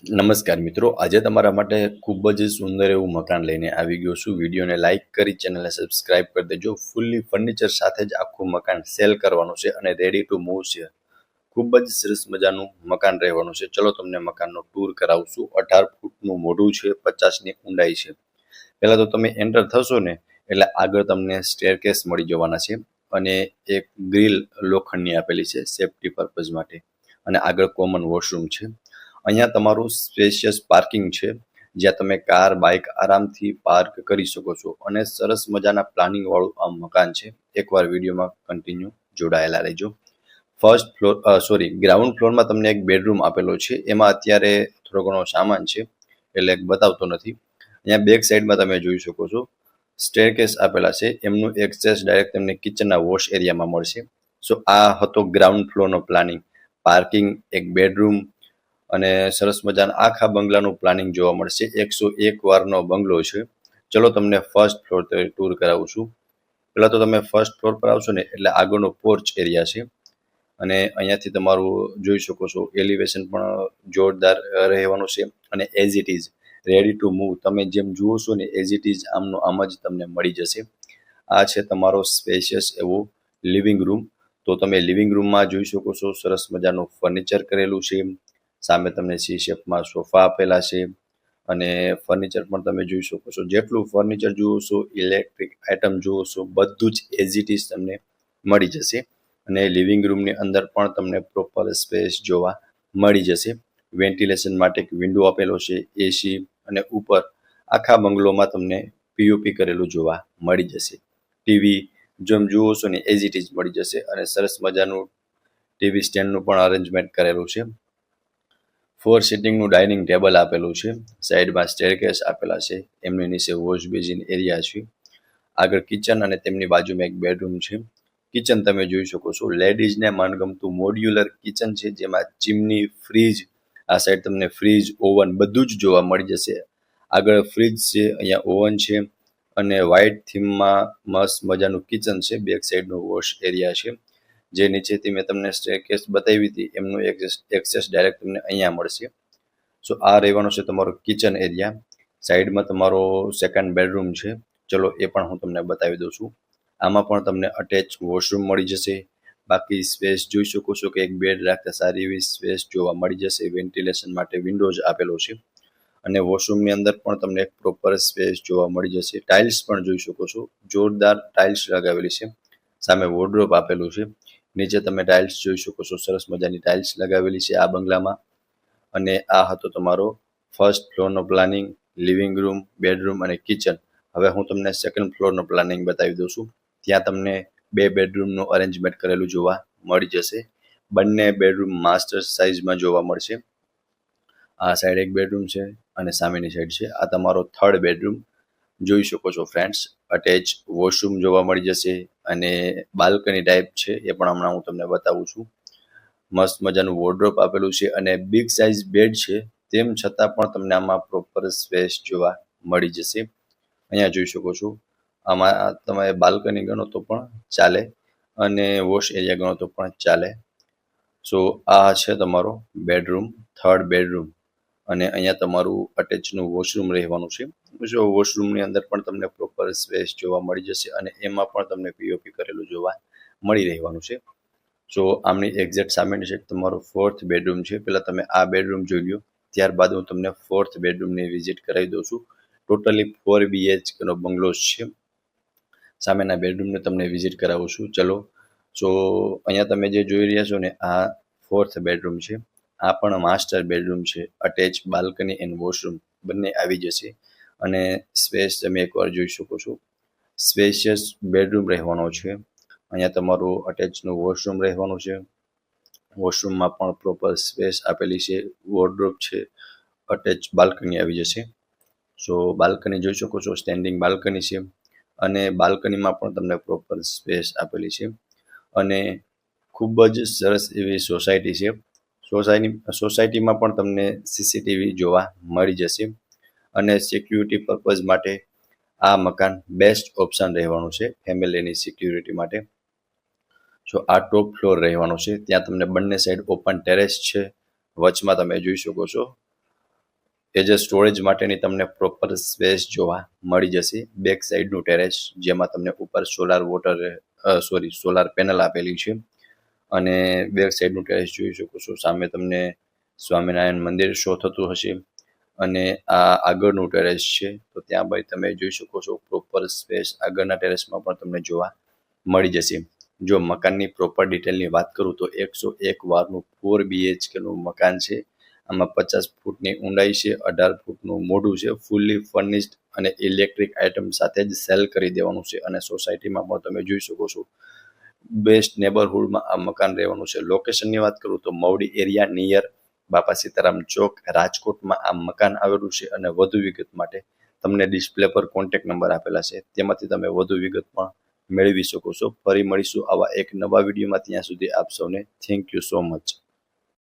નમસ્કાર મિત્રો, આજે તમારા માટે ખૂબ જ સુંદર એવું મકાન લઈને આવી ગયો છું. વિડીયોને લાઇક કરી ચેનલને સબસ્ક્રાઇબ કરી દેજો. ફૂલ્લી ફર્નિચર સાથે જ આખું મકાન સેલ કરવાનું છે અને રેડી ટુ મૂવ છે. ખૂબ જ સરસ મજાનું મકાન રહેવાનું છે. ચલો તમને મકાનનો ટૂર કરાવશું. 18 ફૂટનું મોઢું છે, 50ની ઊંડાઈ છે. પહેલાં તો તમે એન્ટર થશો ને એટલે આગળ તમને સ્ટેરકેસ મળી જવાના છે અને એક ગ્રીલ લોખંડની આપેલી છે સેફ્ટી પર્પઝ માટે, અને આગળ કોમન વોશરૂમ છે. અહીંયા તમારું સ્પેશિયસ પાર્કિંગ છે, જ્યાં તમે કાર બાઇક આરામથી પાર્ક કરી શકો છો અને સરસ મજાના પ્લાનિંગવાળું આ મકાન છે. એકવાર વિડીયોમાં કન્ટિન્યુ જોડાયેલા રહેજો. ગ્રાઉન્ડ ફ્લોરમાં તમને એક બેડરૂમ આપેલો છે. એમાં અત્યારે થોડો ઘણો સામાન છે એટલે બતાવતો નથી. અહીંયા બેક સાઈડમાં તમે જોઈ શકો છો સ્ટેરકેસ આપેલા છે. એમનું એક્સેસ ડાયરેક્ટ તમને કિચનના વોશ એરિયામાં મળશે. સો આ હતો ગ્રાઉન્ડ ફ્લોરનો પ્લાનિંગ. પાર્કિંગ, એક બેડરૂમ અને સરસ મજાના આખા બંગલાનું પ્લાનિંગ જોવા મળશે. 101 વારનો બંગલો છે. ચલો તમને ફર્સ્ટ ફ્લોર ટૂર કરાવું છું. પહેલાં તો તમે ફર્સ્ટ ફ્લોર પર આવશો ને એટલે આગળનો પોર્ચ એરિયા છે અને અહીંયાથી તમારું જોઈ શકો છો એલિવેશન પણ જોરદાર રહેવાનું છે અને as it is ready to move તમે જેમ જુઓ છો ને એઝ ઇટ ઇઝ આમ જ તમને મળી જશે. આ છે તમારો સ્પેશિયસ એવો લિવિંગ રૂમ. તો તમે લિવિંગ રૂમમાં જોઈ શકો છો સરસ મજાનું ફર્નિચર કરેલું છે. સામે તમને સી શેપમાં સોફા આપેલા છે અને ફર્નિચર પણ તમે જોઈ શકો છો. જેટલું ફર્નિચર જુઓ છો, ઇલેક્ટ્રિક આઇટમ જુઓ છો, બધું જ એઝ ઇટ ઇઝ તમને મળી જશે. અને લિવિંગ રૂમની અંદર પણ તમને પ્રોપર સ્પેસ જોવા મળી જશે. વેન્ટિલેશન માટે એક વિન્ડો આપેલો છે, એસી, અને ઉપર આખા બંગલોમાં તમને પીઓપી કરેલું જોવા મળી જશે. ટીવી જેમ જુઓ છો ને એઝ ઇટ ઇઝ મળી જશે અને સરસ મજાનું ટીવી સ્ટેન્ડનું પણ અરેન્જમેન્ટ કરેલું છે. 4 સિટિંગનું ડાઇનિંગ ટેબલ આપેલું છે. સાઈડમાં સ્ટેરકેસ આપેલા છે. એમની નીચે વોશ બેસિન એરિયા છે. આગળ કિચન અને તેમની બાજુમાં એક બેડરૂમ છે. કિચન તમે જોઈ શકો છો લેડીઝને મનગમતું મોડ્યુલર કિચન છે, જેમાં ચીમની, ફ્રીજ, આ સાઈડ તમને ફ્રીજ, ઓવન બધું જ જોવા મળી જશે. આગળ ફ્રીજ છે, અહીંયા ઓવન છે અને વ્હાઇટ થીમમાં મસ્ત મજાનું કિચન છે. બેક સાઈડનો વોશ એરિયા છે. જે નીચેથી મેં તમને સ્ટેરકેસ બતાવી હતી એમનું એક્સેસ ડાયરેક્ટ તમને અહીંયા મળશે. સો આ રહેવાનો છે તમારો કિચન એરિયા. સાઈડમાં તમારો સેકન્ડ બેડરૂમ છે. ચલો એ પણ હું તમને બતાવી દઉં છું. આમાં પણ તમને અટેચ વોશરૂમ મળી જશે. બાકી સ્પેસ જોઈ શકો છો કે એક બેડ રાખતા સારી એવી સ્પેસ જોવા મળી જશે. વેન્ટિલેશન માટે વિન્ડોઝ આપેલો છે અને વોશરૂમની અંદર પણ તમને એક પ્રોપર સ્પેસ જોવા મળી જશે. ટાઇલ્સ પણ જોઈ શકો છો, જોરદાર ટાઇલ્સ લગાવેલી છે. સામે વોર્ડરોબ આપેલું છે. નીચે તમે ટાઇલ્સ જોઈ શકો છો, સરસ મજાની ટાઇલ્સ લગાવેલી છે આ બંગલામાં. અને આ હતો તમારો ફર્સ્ટ ફ્લોરનો પ્લાનિંગ, લિવિંગ રૂમ, બેડરૂમ અને કિચન. હવે હું તમને સેકન્ડ ફ્લોરનો પ્લાનિંગ બતાવી દઉં છું. ત્યાં તમને 2 બેડરૂમનું અરેન્જમેન્ટ કરેલું જોવા મળી જશે. બંને બેડરૂમ માસ્ટર સાઇઝમાં જોવા મળશે. આ સાઈડ એક બેડરૂમ છે અને સામેની સાઈડ છે. આ તમારો થર્ડ બેડરૂમ જોઈ શકો છો ફ્રેન્ડ્સ. અટેચ વોશરૂમ જોવા મળી જશે અને બાલ્કની ટાઈપ છે, એ પણ હમણાં હું તમને બતાવું છું. મસ્ત મજાનું વોર્ડરોબ આપેલું છે અને બિગ સાઇઝ બેડ છે. તેમ છતાં પણ તમને આમાં પ્રોપર સ્પેસ જોવા મળી જશે. અહીંયા જોઈ શકો છો. આમાં તમે બાલ્કની ગણો તો પણ ચાલે અને વોશ એરિયા ગણો તો પણ ચાલે. સો આ છે તમારો બેડરૂમ, થર્ડ બેડરૂમ. અને અહીંયા તમારું અટેચનું વોશરૂમ રહેવાનું છે. જો વોશરૂમની અંદર પણ તમને પ્રોપર સ્પેસ જોવા મળી જશે અને એમાં પણ તમને પીઓપી કરેલું જોવા મળી રહેવાનું છે. સો આમની એક્ઝેક્ટ સામેની સાઈડ તમારો ફોર્થ બેડરૂમ છે. પહેલાં તમે આ બેડરૂમ જોઈ લો, ત્યારબાદ હું તમને ફોર્થ બેડરૂમની વિઝિટ કરાવી દઉં છું. ટોટલી 4 BHKનો બંગલો છે. સામેના બેડરૂમને તમને વિઝિટ કરાવું છું. ચલો. સો અહીંયા તમે જે જોઈ રહ્યા છો ને આ ફોર્થ બેડરૂમ છે. આ પણ માસ્ટર બેડરૂમ છે. અટેચ બાલ્કની એન્ડ વોશરૂમ બંને આવી જશે અને સ્પેસ તમે એકવાર જોઈ શકો છો. સ્પેશિયસ બેડરૂમ રહેવાનો છે. અહીંયા તમારું અટેચનું વોશરૂમ રહેવાનું છે. વોશરૂમમાં પણ પ્રોપર સ્પેસ આપેલી છે. વોર્ડરોબ છે. અટેચ બાલ્કની આવી જશે. સો બાલ્કની જોઈ શકો છો, સ્ટેન્ડિંગ બાલ્કની છે અને બાલ્કનીમાં પણ તમને પ્રોપર સ્પેસ આપેલી છે અને ખૂબ જ સરસ એવી સોસાયટી છે. સોસાયટીમાં પણ તમને સીસીટીવી જોવા મળી જશે અને સિક્યુરિટી પર્પઝ માટે આ મકાન બેસ્ટ ઓપ્શન રહેવાનું છે ફેમિલીની સિક્યુરિટી માટે. સો આ ટોપ ફ્લોર રહેવાનો છે. ત્યાં તમને બંને સાઈડ ઓપન ટેરેસ છે. વચમાં તમે જોઈ શકો છો એજ સ્ટોરેજ માટેની તમને પ્રોપર સ્પેસ જોવા મળી જશે. બેક સાઈડનું ટેરેસ જેમાં તમને ઉપર સોલાર પેનલ આપેલી છે અને બેક સાઈડનું ટેરેસ જોઈ શકો છો. સામે તમને સ્વામિનારાયણ મંદિર શો થતું હશે અને આ આગળનું ટેરેસ છે, તો ત્યાં ભાઈ તમે જોઈ શકો છો પ્રોપર સ્પેસ આગળના ટેરેસમાં પણ તમને જોવા મળી જશે. જો મકાનની પ્રોપર ડિટેલની વાત કરું તો 101 વારનું 4 BHK નું મકાન છે. આમાં 50 ફૂટની ઊંડાઈ છે, 18 ફૂટનું મોઢું છે, ફૂલ્લી ફર્નિશ્ડ અને ઇલેક્ટ્રિક આઇટમ સાથે જ સેલ કરી દેવાનું છે. અને સોસાયટીમાં પણ તમે જોઈ શકો છો બેસ્ટ નેબરહુડમાં આ મકાન રહેવાનું છે. લોકેશનની વાત કરું તો મવડી એરિયા નિયર બાપા સીતારામ ચોક, રાજકોટમાં આ મકાન આવેલું છે. અને વધુ વિગત માટે તમને ડિસ્પ્લે પર કોન્ટેક્ટ નંબર આપેલા છે, તેમાંથી તમે વધુ વિગત પણ મેળવી શકો છો. ફરી મળીશું આવા એક નવા વિડીયોમાં. ત્યાં સુધી આપ સૌને થેન્ક યુ સો મચ.